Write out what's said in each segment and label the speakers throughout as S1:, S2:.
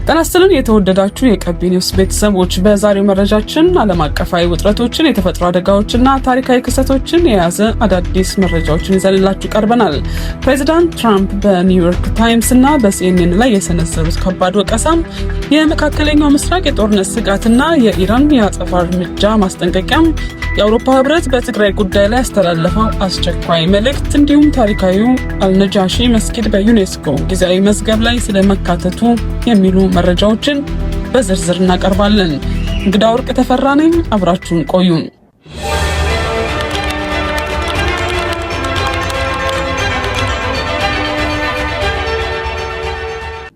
S1: ተናስተልን የተወደዳችሁ የቀቢ ኒውስ ቤተሰቦች በዛሬው መረጃችን ዓለም አቀፋዊ ውጥረቶችን፣ የተፈጥሮ አደጋዎችና ታሪካዊ ክስተቶችን የያዘ አዳዲስ መረጃዎችን ይዘንላችሁ ቀርበናል። ፕሬዚዳንት ትራምፕ በኒውዮርክ ታይምስ እና በሲኤንኤን ላይ የሰነዘሩት ከባድ ወቀሳም፣ የመካከለኛው ምስራቅ የጦርነት ስጋትና የኢራን የአጸፋ እርምጃ ማስጠንቀቂያም፣ የአውሮፓ ህብረት በትግራይ ጉዳይ ላይ ያስተላለፈው አስቸኳይ መልእክት እንዲሁም ታሪካዊው አልነጃሺ መስጊድ በዩኔስኮ ጊዜያዊ መዝገብ ላይ ስለመካተቱ የሚሉ መረጃዎችን በዝርዝር እናቀርባለን። እንግዳ ወርቅ ተፈራ ነኝ፣ አብራችሁን ቆዩ።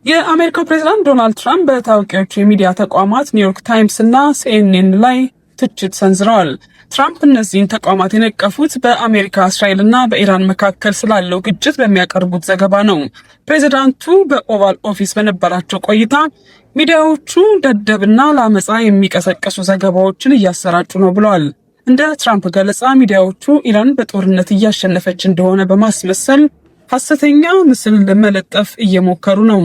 S1: የአሜሪካው ፕሬዝዳንት ዶናልድ ትራምፕ በታዋቂዎቹ የሚዲያ ተቋማት ኒውዮርክ ታይምስ እና ሲኤንኤን ላይ ትችት ሰንዝረዋል። ትራምፕ እነዚህን ተቋማት የነቀፉት በአሜሪካ እስራኤልና በኢራን መካከል ስላለው ግጭት በሚያቀርቡት ዘገባ ነው። ፕሬዝዳንቱ በኦቫል ኦፊስ በነበራቸው ቆይታ ሚዲያዎቹ ደደብና ለአመጻ የሚቀሰቀሱ ዘገባዎችን እያሰራጩ ነው ብለዋል። እንደ ትራምፕ ገለጻ ሚዲያዎቹ ኢራን በጦርነት እያሸነፈች እንደሆነ በማስመሰል ሐሰተኛ ምስል ለመለጠፍ እየሞከሩ ነው።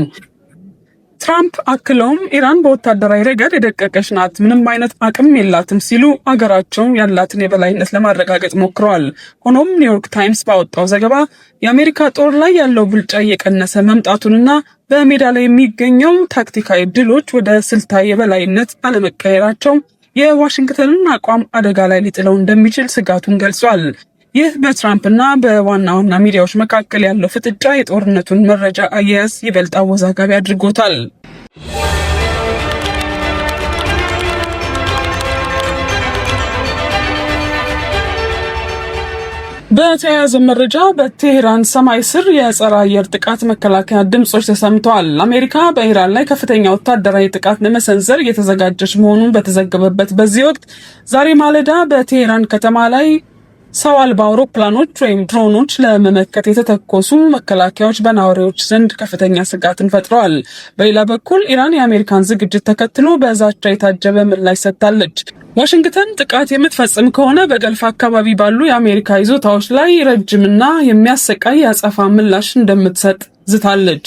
S1: ትራምፕ አክለውም ኢራን በወታደራዊ ረገድ የደቀቀች ናት፣ ምንም አይነት አቅም የላትም ሲሉ አገራቸው ያላትን የበላይነት ለማረጋገጥ ሞክረዋል። ሆኖም ኒውዮርክ ታይምስ ባወጣው ዘገባ የአሜሪካ ጦር ላይ ያለው ብልጫ እየቀነሰ መምጣቱንና በሜዳ ላይ የሚገኘው ታክቲካዊ ድሎች ወደ ስልታዊ የበላይነት አለመቀየራቸው የዋሽንግተንን አቋም አደጋ ላይ ሊጥለው እንደሚችል ስጋቱን ገልጿል። ይህ በትራምፕና በዋና ዋና ሚዲያዎች መካከል ያለው ፍጥጫ የጦርነቱን መረጃ አያያዝ ይበልጥ አወዛጋቢ አድርጎታል። በተያያዘ መረጃ በቴህራን ሰማይ ስር የጸረ አየር ጥቃት መከላከያ ድምጾች ተሰምተዋል። አሜሪካ በኢራን ላይ ከፍተኛ ወታደራዊ ጥቃት ለመሰንዘር እየተዘጋጀች መሆኑን በተዘገበበት በዚህ ወቅት ዛሬ ማለዳ በቴህራን ከተማ ላይ ሰው አልባ አውሮፕላኖች ወይም ድሮኖች ለመመከት የተተኮሱ መከላከያዎች በነዋሪዎች ዘንድ ከፍተኛ ስጋትን ፈጥረዋል። በሌላ በኩል ኢራን የአሜሪካን ዝግጅት ተከትሎ በዛቻ የታጀበ ምላሽ ሰጥታለች። ዋሽንግተን ጥቃት የምትፈጽም ከሆነ በገልፍ አካባቢ ባሉ የአሜሪካ ይዞታዎች ላይ ረጅምና የሚያሰቃይ የአጸፋ ምላሽ እንደምትሰጥ ዝታለች።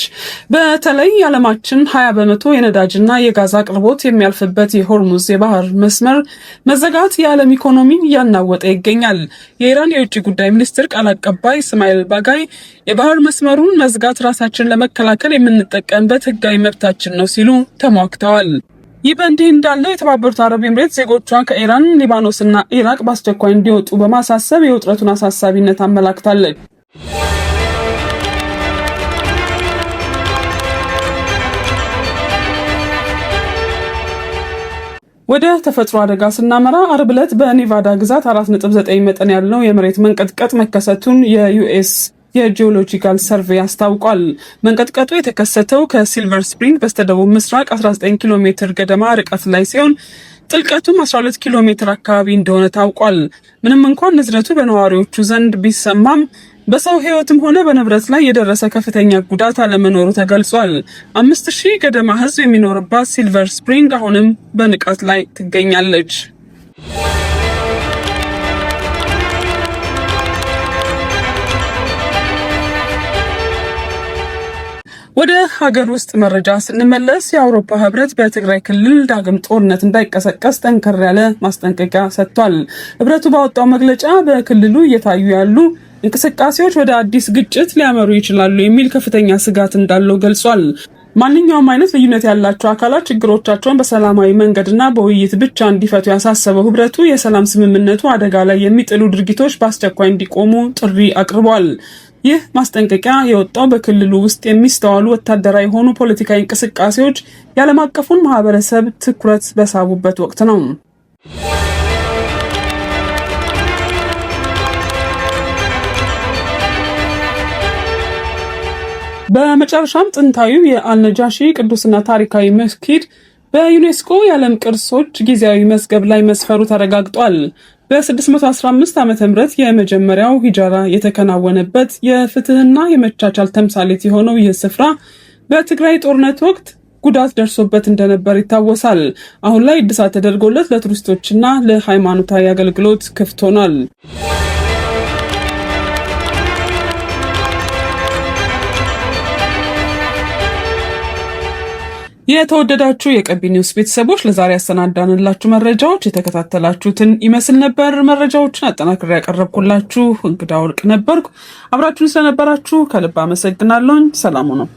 S1: በተለይ የዓለማችን 20% የነዳጅና የጋዝ አቅርቦት የሚያልፍበት የሆርሙዝ የባህር መስመር መዘጋት የዓለም ኢኮኖሚን እያናወጠ ይገኛል። የኢራን የውጭ ጉዳይ ሚኒስትር ቃል አቀባይ እስማኤል ባጋይ የባህር መስመሩን መዝጋት ራሳችንን ለመከላከል የምንጠቀምበት ህጋዊ መብታችን ነው ሲሉ ተሟግተዋል። ይህ በእንዲህ እንዳለ የተባበሩት አረብ ኤምሬት ዜጎቿ ከኢራን፣ ሊባኖስና ኢራቅ በአስቸኳይ እንዲወጡ በማሳሰብ የውጥረቱን አሳሳቢነት አመላክታለች። ወደ ተፈጥሮ አደጋ ስናመራ አርብ ዕለት በኔቫዳ ግዛት 4.9 መጠን ያለው የመሬት መንቀጥቀጥ መከሰቱን የዩኤስ የጂኦሎጂካል ሰርቬይ አስታውቋል። መንቀጥቀጡ የተከሰተው ከሲልቨር ስፕሪንግ በስተደቡብ ምስራቅ 19 ኪሎ ሜትር ገደማ ርቀት ላይ ሲሆን ጥልቀቱም 12 ኪሎ ሜትር አካባቢ እንደሆነ ታውቋል። ምንም እንኳን ንዝረቱ በነዋሪዎቹ ዘንድ ቢሰማም በሰው ህይወትም ሆነ በንብረት ላይ የደረሰ ከፍተኛ ጉዳት አለመኖሩ ተገልጿል። 5000 ገደማ ህዝብ የሚኖርባት ሲልቨር ስፕሪንግ አሁንም በንቃት ላይ ትገኛለች። ወደ ሀገር ውስጥ መረጃ ስንመለስ የአውሮፓ ህብረት በትግራይ ክልል ዳግም ጦርነት እንዳይቀሰቀስ ጠንከር ያለ ማስጠንቀቂያ ሰጥቷል። ህብረቱ ባወጣው መግለጫ በክልሉ እየታዩ ያሉ እንቅስቃሴዎች ወደ አዲስ ግጭት ሊያመሩ ይችላሉ የሚል ከፍተኛ ስጋት እንዳለው ገልጿል። ማንኛውም አይነት ልዩነት ያላቸው አካላት ችግሮቻቸውን በሰላማዊ መንገድና በውይይት ብቻ እንዲፈቱ ያሳሰበው ህብረቱ የሰላም ስምምነቱ አደጋ ላይ የሚጥሉ ድርጊቶች በአስቸኳይ እንዲቆሙ ጥሪ አቅርቧል። ይህ ማስጠንቀቂያ የወጣው በክልሉ ውስጥ የሚስተዋሉ ወታደራዊ የሆኑ ፖለቲካዊ እንቅስቃሴዎች የዓለም አቀፉን ማህበረሰብ ትኩረት በሳቡበት ወቅት ነው። በመጨረሻም ጥንታዊው የአልነጃሺ ቅዱስና ታሪካዊ መስጊድ በዩኔስኮ የዓለም ቅርሶች ጊዜያዊ መዝገብ ላይ መስፈሩ ተረጋግጧል። በ615 ዓመተ ምህረት የመጀመሪያው ሂጃራ የተከናወነበት የፍትህና የመቻቻል ተምሳሌት የሆነው ይህ ስፍራ በትግራይ ጦርነት ወቅት ጉዳት ደርሶበት እንደነበር ይታወሳል። አሁን ላይ እድሳት ተደርጎለት ለቱሪስቶችና ለሃይማኖታዊ አገልግሎት ክፍት ሆኗል። የተወደዳችሁ የቀቢ ኒውስ ቤተሰቦች ለዛሬ ያሰናዳንላችሁ መረጃዎች የተከታተላችሁትን ይመስል ነበር። መረጃዎችን አጠናክሬ ያቀረብኩላችሁ እንግዳ ወርቅ ነበርኩ። አብራችሁን ስለነበራችሁ ከልብ አመሰግናለሁ። ሰላም ነው።